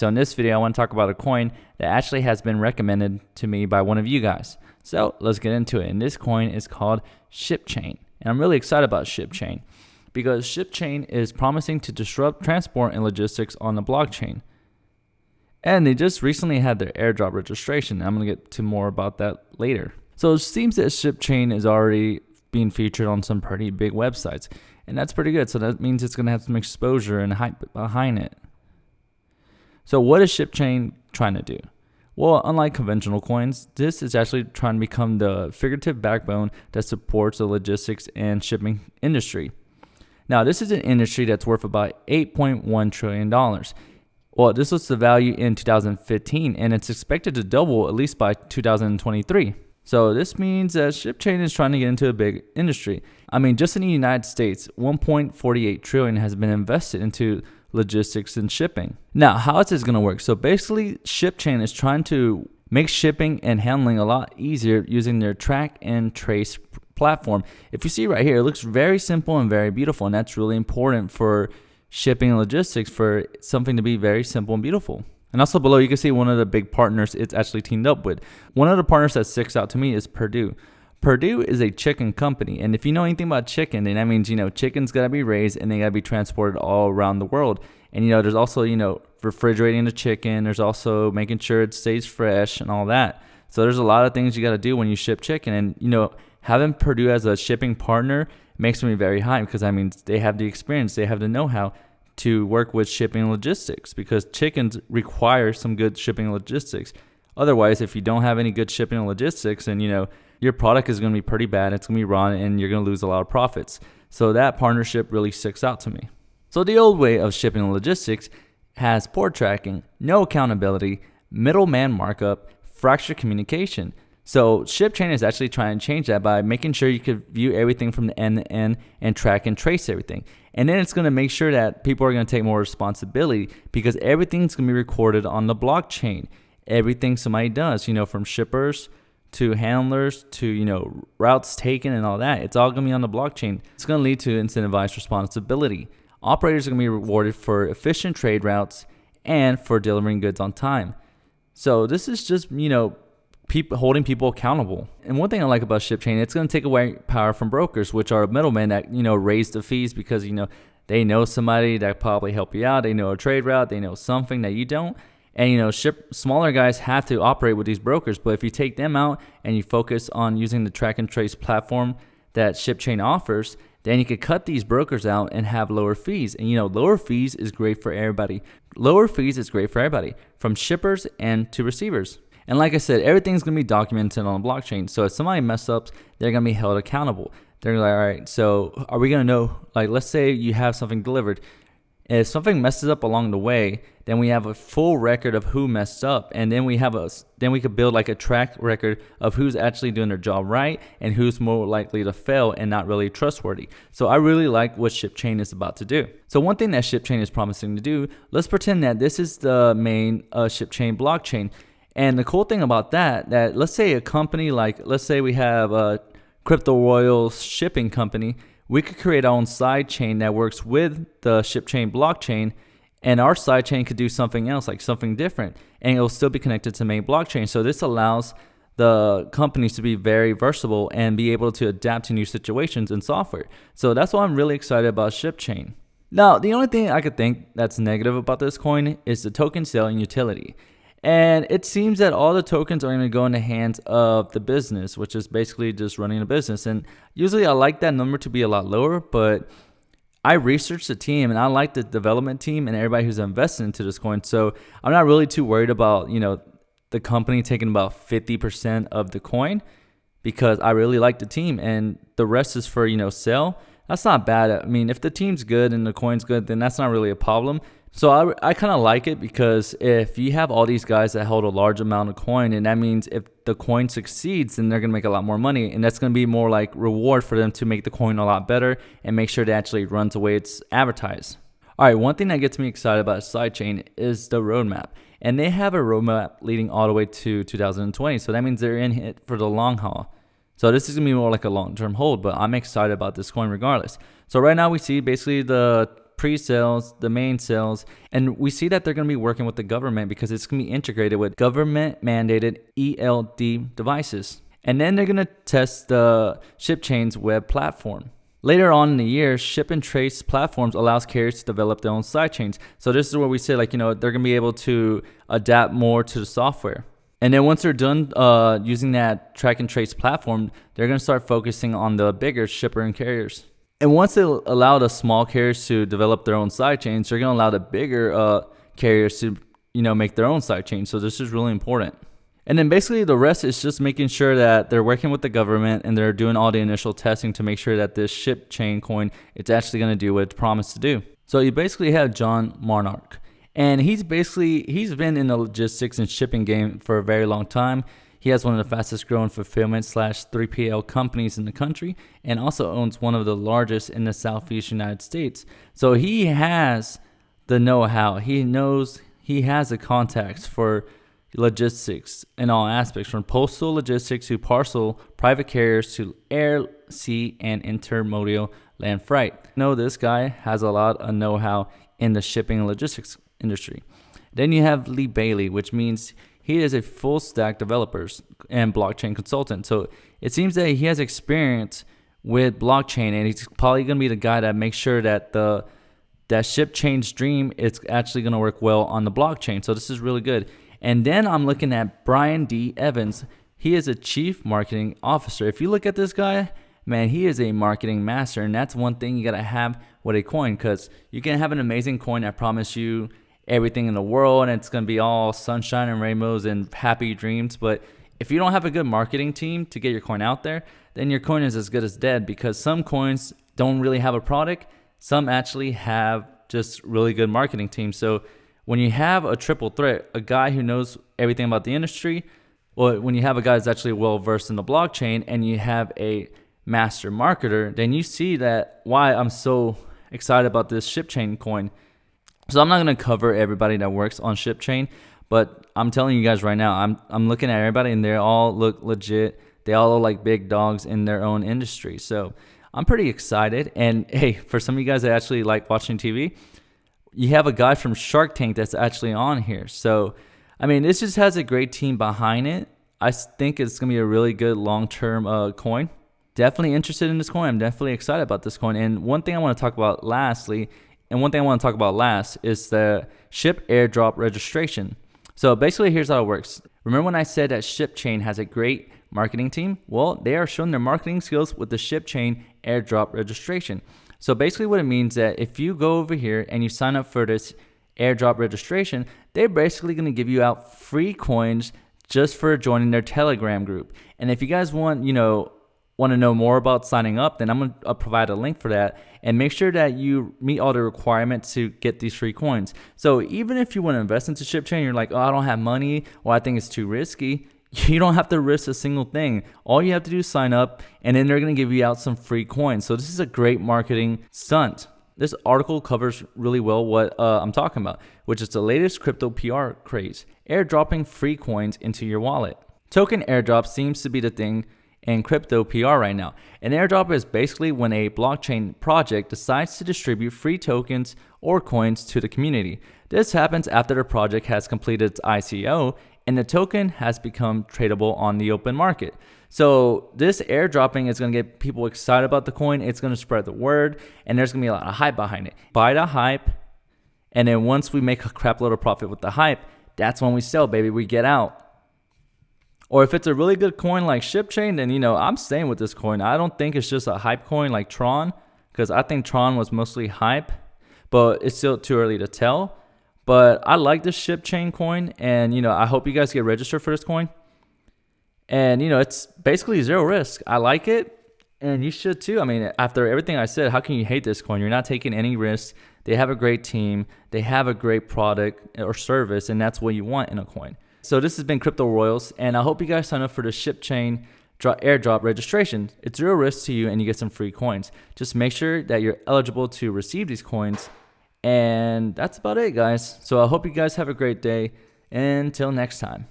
So in this video, I want to talk about a coin that actually has been recommended to me by one of you guys. So let's get into it. And this coin is called Shipchain. And I'm really excited about Shipchain because Shipchain is promising to disrupt transport and logistics on the blockchain. And they just recently had their AirDrop registration. I'm going to get to more about that later. So it seems that Shipchain is already being featured on some pretty big websites. And that's pretty good. So that means it's going to have some exposure and hype behind it. So what is Shipchain trying to do? Well, unlike conventional coins, this is actually trying to become the figurative backbone that supports the logistics and shipping industry. Now, this is an industry that's worth about $8.1 trillion. Well, this was the value in 2015, and it's expected to double at least by 2023. So this means that Shipchain is trying to get into a big industry. I mean, just in the United States, $1.48 trillion has been invested into logistics and shipping. Now, how is this going to work? So basically, Shipchain is trying to make shipping and handling a lot easier using their track and trace platform. If you see right here, it looks very simple and very beautiful, and that's really important for shipping and logistics, for something to be very simple and beautiful. And also below, you can see one of the big partners it's actually teamed up with. One of the partners that sticks out to me is Purdue. Purdue is a chicken company, and if you know anything about chicken, then that means, chicken's got to be raised and they got to be transported all around the world. And, there's also, refrigerating the chicken. There's also making sure it stays fresh and all that. So there's a lot of things you got to do when you ship chicken. And, having Purdue as a shipping partner makes me very high because, they have the experience, they have the know-how to work with shipping and logistics, because chickens require some good shipping and logistics. Otherwise, if you don't have any good shipping and logistics, then, your product is going to be pretty bad. It's going to be raw and you're going to lose a lot of profits. So that partnership really sticks out to me. So the old way of shipping and logistics has poor tracking, no accountability, middleman markup, fractured communication. So Shipchain is actually trying to change that by making sure you could view everything from the end to end and track and trace everything. And then it's going to make sure that people are going to take more responsibility because everything's going to be recorded on the blockchain. Everything somebody does, from shippers to handlers to, routes taken and all that, it's all going to be on the blockchain. It's going to lead to incentivized responsibility. Operators are going to be rewarded for efficient trade routes and for delivering goods on time. So this is just, holding people accountable. And one thing I like about Shipchain, it's going to take away power from brokers, which are middlemen that, raise the fees because, they know somebody that probably help you out. They know a trade route. They know something that you don't. And, smaller guys have to operate with these brokers. But if you take them out and you focus on using the track and trace platform that Shipchain offers, then you could cut these brokers out and have lower fees. And, lower fees is great for everybody. Lower fees is great for everybody, from shippers and to receivers. And like I said, everything's going to be documented on the blockchain. So if somebody messes up, they're going to be held accountable. They're like, all right, so are we going to know, let's say you have something delivered. If something messes up along the way, then we have a full record of who messed up. And then we could build a track record of who's actually doing their job right and who's more likely to fail and not really trustworthy. So I really like what Shipchain is about to do. So one thing that Shipchain is promising to do, let's pretend that this is the main Shipchain blockchain. And the cool thing about that let's say a company let's say we have a Crypto Royals shipping company, we could create our own side chain that works with the Shipchain blockchain, and our side chain could do something else, something different, and it'll still be connected to the main blockchain. So this allows the companies to be very versatile and be able to adapt to new situations in software. So that's why I'm really excited about Shipchain. Now, the only thing I could think that's negative about this coin is the token sale and utility. And it seems that all the tokens are going to go in the hands of the business, which is basically just running a business. And usually I like that number to be a lot lower, but I researched the team and I like the development team and everybody who's invested into this coin. So I'm not really too worried about, the company taking about 50% of the coin because I really like the team and the rest is for, sale. That's not bad. I mean, if the team's good and the coin's good, then that's not really a problem. So I kind of like it because if you have all these guys that hold a large amount of coin, and that means if the coin succeeds, then they're going to make a lot more money. And that's going to be more like reward for them to make the coin a lot better and make sure it actually runs the way it's advertised. All right, one thing that gets me excited about sidechain is the roadmap. And they have a roadmap leading all the way to 2020. So that means they're in it for the long haul. So this is going to be more like a long-term hold, but I'm excited about this coin regardless. So right now we see basically the pre-sales, the main sales, and we see that they're going to be working with the government because it's going to be integrated with government mandated ELD devices. And then they're going to test the ShipChain's web platform. Later on in the year, ship and trace platforms allows carriers to develop their own sidechains. So this is where we say, like, they're going to be able to adapt more to the software. And then once they're done using that track and trace platform, they're going to start focusing on the bigger shipper and carriers. And once they allow the small carriers to develop their own sidechains, they're going to allow the bigger carriers to, make their own sidechains. So this is really important. And then basically the rest is just making sure that they're working with the government and they're doing all the initial testing to make sure that this ShipChain coin, it's actually going to do what it's promised to do. So you basically have John Marnock. And he's been in the logistics and shipping game for a very long time. He has one of the fastest growing fulfillment / 3PL companies in the country and also owns one of the largest in the Southeast United States. So he has the know-how. He has the contacts for logistics in all aspects, from postal logistics to parcel, private carriers to air, sea, and intermodal land freight. This guy has a lot of know-how in the shipping and logistics industry. Then you have Lee Bailey, which means he is a full stack developer and blockchain consultant. So it seems that he has experience with blockchain, and he's probably going to be the guy that makes sure that that ShipChain's dream is actually going to work well on the blockchain. So this is really good. And then I'm looking at Brian D. Evans. He is a chief marketing officer. If you look at this guy, man, he is a marketing master. And that's one thing you got to have with a coin, because you can have an amazing coin that promise you everything in the world and it's going to be all sunshine and rainbows and happy dreams. But if you don't have a good marketing team to get your coin out there, then your coin is as good as dead, because some coins don't really have a product. Some actually have just really good marketing teams. So when you have a triple threat, a guy who knows everything about the industry, or when you have a guy that's actually well versed in the blockchain, and you have a master marketer, then you see that why I'm so excited about this ShipChain coin. So I'm not going to cover everybody that works on ShipChain, but I'm telling you guys right now, I'm looking at everybody and they all look legit. They all look like big dogs in their own industry. So I'm pretty excited. And hey, for some of you guys that actually like watching TV, you have a guy from Shark Tank that's actually on here. So, I mean, this just has a great team behind it. I think it's going to be a really good long-term coin. Definitely interested in this coin. I'm definitely excited about this coin. And one thing I want to talk about last is the Ship AirDrop registration. So basically, here's how it works. Remember when I said that ShipChain has a great marketing team? Well, they are showing their marketing skills with the ShipChain AirDrop registration. So basically what it means that if you go over here and you sign up for this AirDrop registration, they're basically going to give you out free coins just for joining their Telegram group. And if you guys want to know more about signing up, then I'm going to provide a link for that, and make sure that you meet all the requirements to get these free coins. So even if you want to invest into ShipChain, you're like, oh, I don't have money, or I think it's too risky, you don't have to risk a single thing. All you have to do is sign up, and then they're going to give you out some free coins. So this is a great marketing stunt. This article covers really well what I'm talking about, which is the latest crypto PR craze, airdropping free coins into your wallet. Token airdrop seems to be the thing in crypto PR right now. An airdrop is basically when a blockchain project decides to distribute free tokens or coins to the community. This happens after the project has completed its ICO and the token has become tradable on the open market. So this airdropping is going to get people excited about the coin. It's going to spread the word, and there's going to be a lot of hype behind it. Buy the hype, and then once we make a crap load of profit with the hype, that's when we sell, baby. We get out. Or if it's a really good coin like ShipChain, then, I'm staying with this coin. I don't think it's just a hype coin like Tron, because I think Tron was mostly hype, but it's still too early to tell. But I like this ShipChain coin, and, I hope you guys get registered for this coin. And, it's basically zero risk. I like it, and you should too. I mean, after everything I said, how can you hate this coin? You're not taking any risks. They have a great team. They have a great product or service, and that's what you want in a coin. So this has been Crypto Royals, and I hope you guys sign up for the ShipChain airdrop registration. It's zero risk to you, and you get some free coins. Just make sure that you're eligible to receive these coins. And that's about it, guys. So I hope you guys have a great day. Until next time.